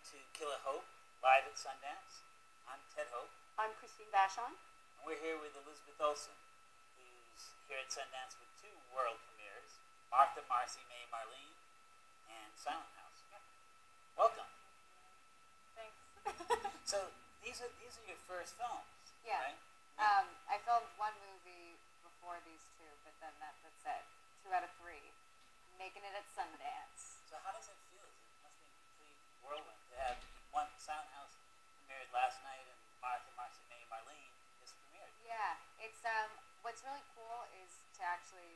to Killer Hope, live at Sundance. I'm Ted Hope. I'm Christine Vachon. And we're here with Elizabeth Olsen, who's here at Sundance with two world premieres, Martha, Marcy, May, Marlene, and Silent House. Yeah. Welcome. Thanks. So these are your first films, Yeah. right? I filmed one movie before these two, but then that's it. 2 out of 3. Making it at Sundance. So how does it feel? It must be a complete whirlwind to have one Silent House premiered last night and Martha, Marcy, May, Marlene just premiered. Yeah, it's what's really cool is to actually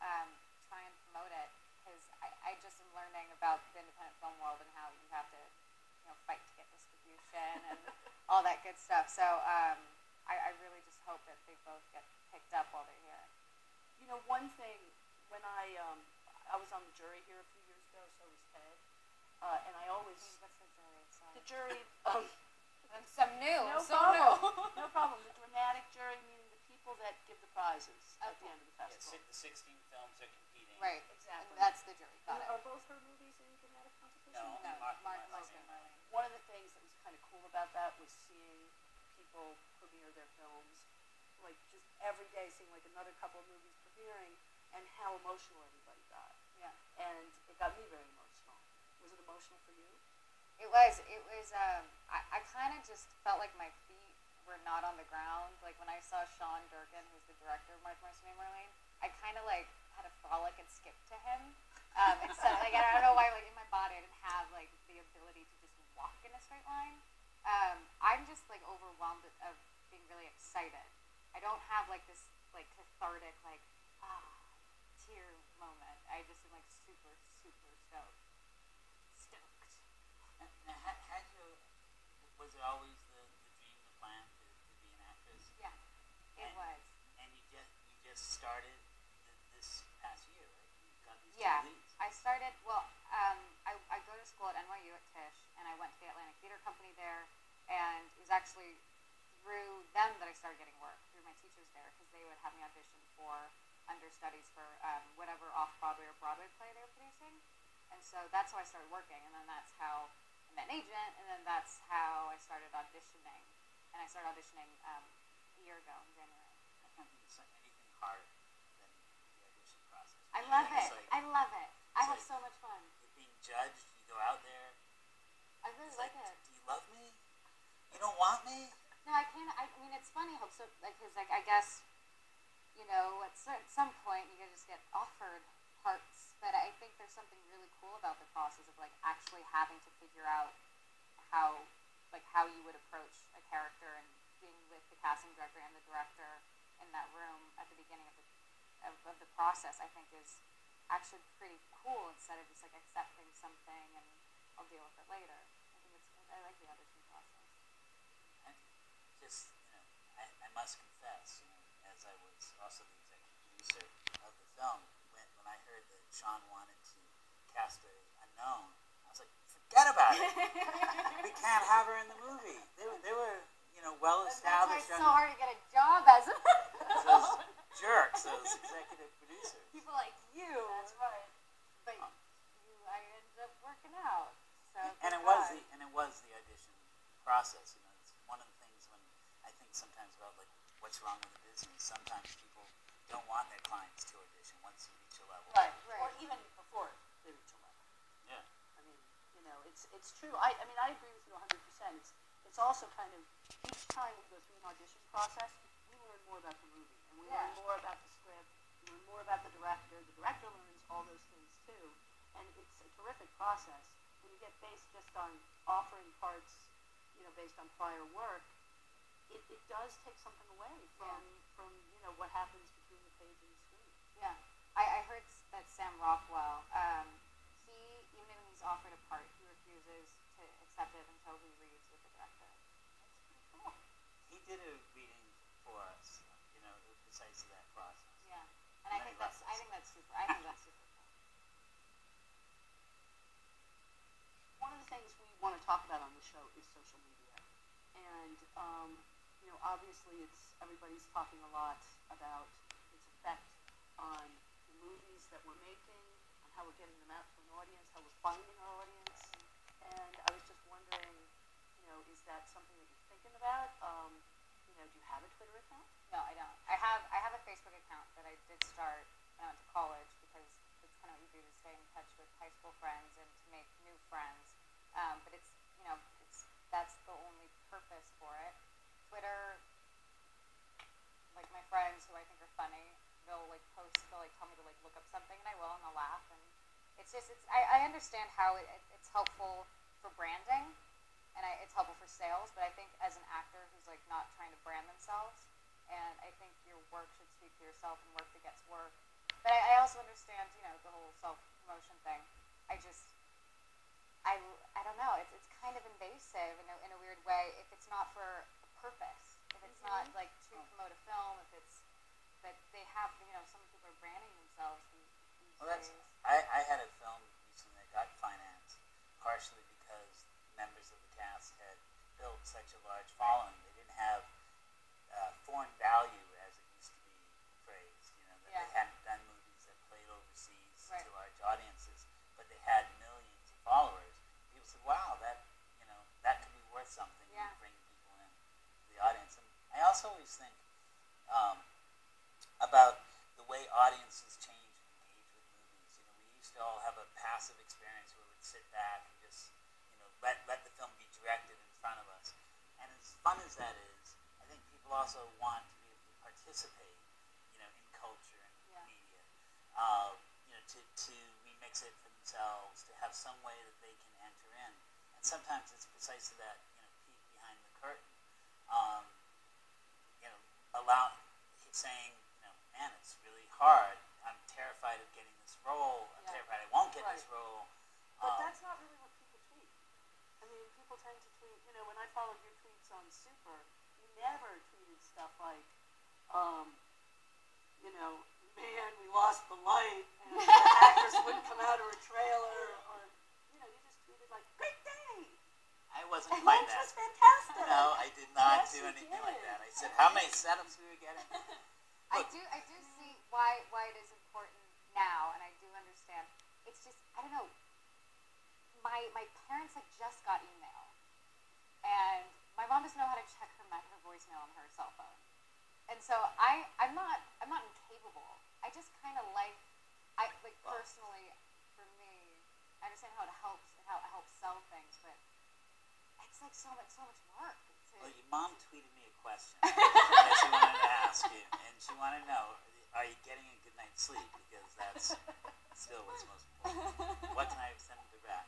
try and promote it, because I just am learning about the independent film world and how you have to fight to get distribution and all that good stuff. So I really just hope that they both get picked up while they're here. You know, one thing, when I was on the jury here a few years ago, so was Ted, and I always... What's the jury? Sorry. The jury... Some new. No so problem. new. No problem. The dramatic jury, meaning the people that give the prizes at the end of the Yeah, festival. the 16 films are competing. Right. Exactly. And that's the jury. Got it. Are both her movies in dramatic competition? No, No, Martha, Martha, Marcy, Marcy, Marlene. One of the things that was kind of cool about that was seeing people premiere their films, like just every day seeing like another couple of movies premiering, and how emotional everybody got. Yeah. And it got me very emotional. Was it emotional for you? It was. I kind of just felt like my feet were not on the ground. Like when I saw Sean Durkin, who's the director of Martha, Marcy, May, Marlene, I kind of like had a frolic and skipped to him. Instead, like I don't know why, like in my body, I didn't have like the ability to just walk in a straight line. I'm just like overwhelmed of being really excited. I don't have like this like cathartic like tear moment. I just am like super stoked. Was it always the dream, the plan to be an actress? Yeah, it was. And you just started this past year, right? You got these Yeah, two leads. I started, well, I go to school at NYU at Tisch, and I went to the Atlantic Theater Company there, and it was actually through them that I started getting work, through my teachers there, because they would have me audition for understudies for whatever off-Broadway or Broadway play they were producing. And so that's how I started working, and then that's how I met an agent, and then that's how I started auditioning. And I started auditioning a year ago in January. I can't think of anything harder than the audition process. I love it. Like, I love it. I have like so much fun. You're being judged. You go out there. I really It's like like, it. do you love me? You don't want me? No, I can't. I mean, it's funny how so, like, cause like I guess, at some point you can just get offered parts, but I think there's something really cool about the process of like actually having to figure out how you would approach a character, and being with the casting director and the director in that room at the beginning of the process. I think is actually pretty cool, instead of just like accepting something and I'll deal with it later. I like the audition process. And just, I must confess, as I was also the executive producer of the film, when I heard that Sean wanted to cast an unknown, I was like, forget about it. We can't have her in the movie. They were well established. That's why it's so hard to get a job as those jerks, those executive producers. people like you. That's right. But I ended up working out. So And it was the audition process. It's one of the things when I think sometimes about like what's wrong with the business. Sometimes people don't want their clients to audition once you reach a level. Right. Right. Or even before they reach a level. Yeah. I mean, it's true. I agree with you 100%. It's also kind of, each time we go through an audition process, we learn more about the movie, and we learn more about the script, we learn more about the director learns all those things too, and it's a terrific process. When you get based just on offering parts, based on prior work, it does take something away from what happens between the page and the screen. Yeah. I heard that Sam Rockwell, he, even when he's offered a part, he refuses to accept it until he reads with the director. That's pretty cool. He did a reading for us, precisely that process. Yeah. And I think that's super cool. One of the things we want to talk about on the show is social media. And, obviously everybody's talking a lot about its effect on the movies that we're making, on how we're getting them out to an audience, how we're finding our audience. And I was just wondering Twitter account? No, I don't. I have a Facebook account that I did start when I went to college because it's kind of what you do to stay in touch with high school friends and to make new friends. But that's the only purpose for it. Twitter, like my friends who I think are funny, they'll like post, they'll like tell me to like look up something and I will and I'll laugh and I understand how it's helpful for branding and it's helpful for sales, but I think as an actor who's like not trying to brand themselves, and I think your work should speak for yourself and work begets work. But I also understand, the whole self-promotion thing. I don't know, it's kind of invasive in a weird way if it's not for a purpose. If it's not like to promote a film, if it's that they have, some people are branding themselves these Well, days. I had a film recently that got financed partially because members of the cast had built such a large following. They didn't have foreign value, as it used to be phrased. That they hadn't done movies that played overseas to large audiences, but they had millions of followers. People said, "Wow, that could be worth something." Yeah. You bring people in to the audience, and I also always think about the way audiences change and engage with movies. We used to all have a passive experience where we'd sit back and just, let the film be directed in front of us. And as fun as that is, I think people also want to be able to participate, in culture and media. To remix it for themselves, to have some way that they can enter in. And sometimes it's precisely that, peek behind the curtain. Saying, man, it's really hard. I'm terrified of getting this role. I'm terrified I won't get this role. But that's not really what people tweet. I mean, people tend to tweet, when I followed your tweets on Super, you never tweeted stuff like, man, we lost the light, and the actress wouldn't come out of her trailer, or, you just tweeted like, great day! I wasn't And quite lunch that. was fantastic! No, I did not Yes, do you anything did. like that. I said how many setups we were getting. I do see why it is important now, and I do understand. It's just, I don't know. My parents just got email, and my mom doesn't know how to check her voicemail on her cell phone, and so I'm not incapable. I just kind of personally, for me, I understand how it helps and how it helps sell things, but it's like so much work. Well, your mom tweeted me a question that she wanted to ask you, and she wanted to know, are you getting a good night's sleep? Because that's still what's most important. What can I send her back?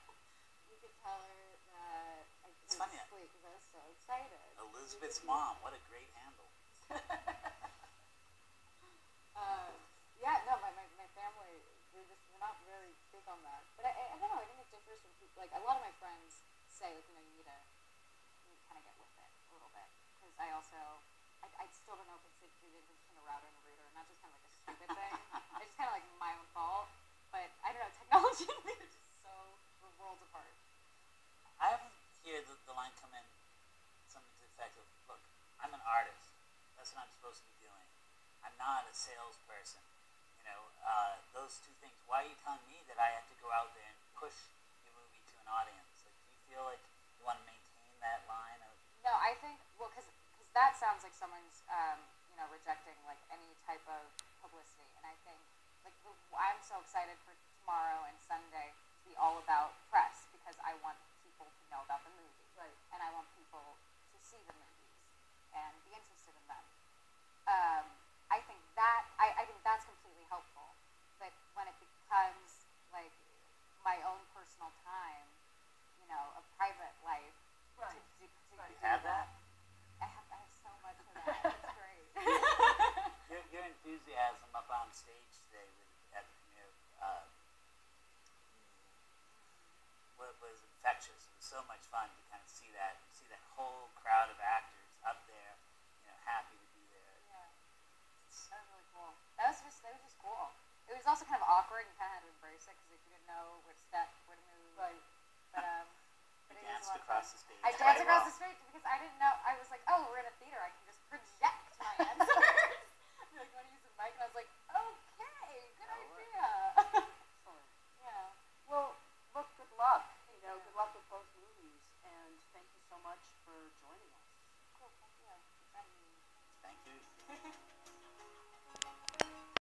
You could tell her that I It's couldn't funny. sleep because I was so excited. Elizabeth's mom, what a great handle. Yeah, no, my family, we're not really big on that. But I don't know, I think it differs from people. Like, a lot of my friends say, like, you need to kind of get with it a little bit. Because I still don't know if it's the difference between a router and a router, and that's just kind of like a stupid thing. It's just kind of like my own fault. But I don't know, technology is just so, we're worlds apart. I often hear the line come in, something to the effect of, look, I'm an artist. That's what I'm supposed to be doing. I'm not a salesperson. Those two things. Why are you telling me that I have to go out there and push your movie to an audience? Like, do you feel like you want to maintain that line of... No, I think, well, because that sounds like someone's, rejecting, like, any type of publicity. And I think, like, I'm so excited for tomorrow and Sunday to be all about press because I want people to know about the movie. Right. And I want people to see the movies and be interested in them. I think that's completely helpful. But when it becomes, like, my own personal time, a private life, Right. to You have that? I have so much of that. It's great. Your enthusiasm up on stage today at the premiere was infectious. It was so much fun to kind of see that whole crowd of actors up there, happy to be there. Yeah, that was really cool. That was just cool. It was also kind of awkward. You kind of had to embrace it because you didn't know where to move. Right. But You it was danced a lot of across fun. the stage. I danced across the stage because I didn't know. I was like, oh, we're in a theater. I can just project my answers. You're like, want to use the mic? And I was like, okay, good idea. Excellent. Yeah. Well, look, good luck. Good luck with both movies, and thank you so much for joining us. Cool. Thank you.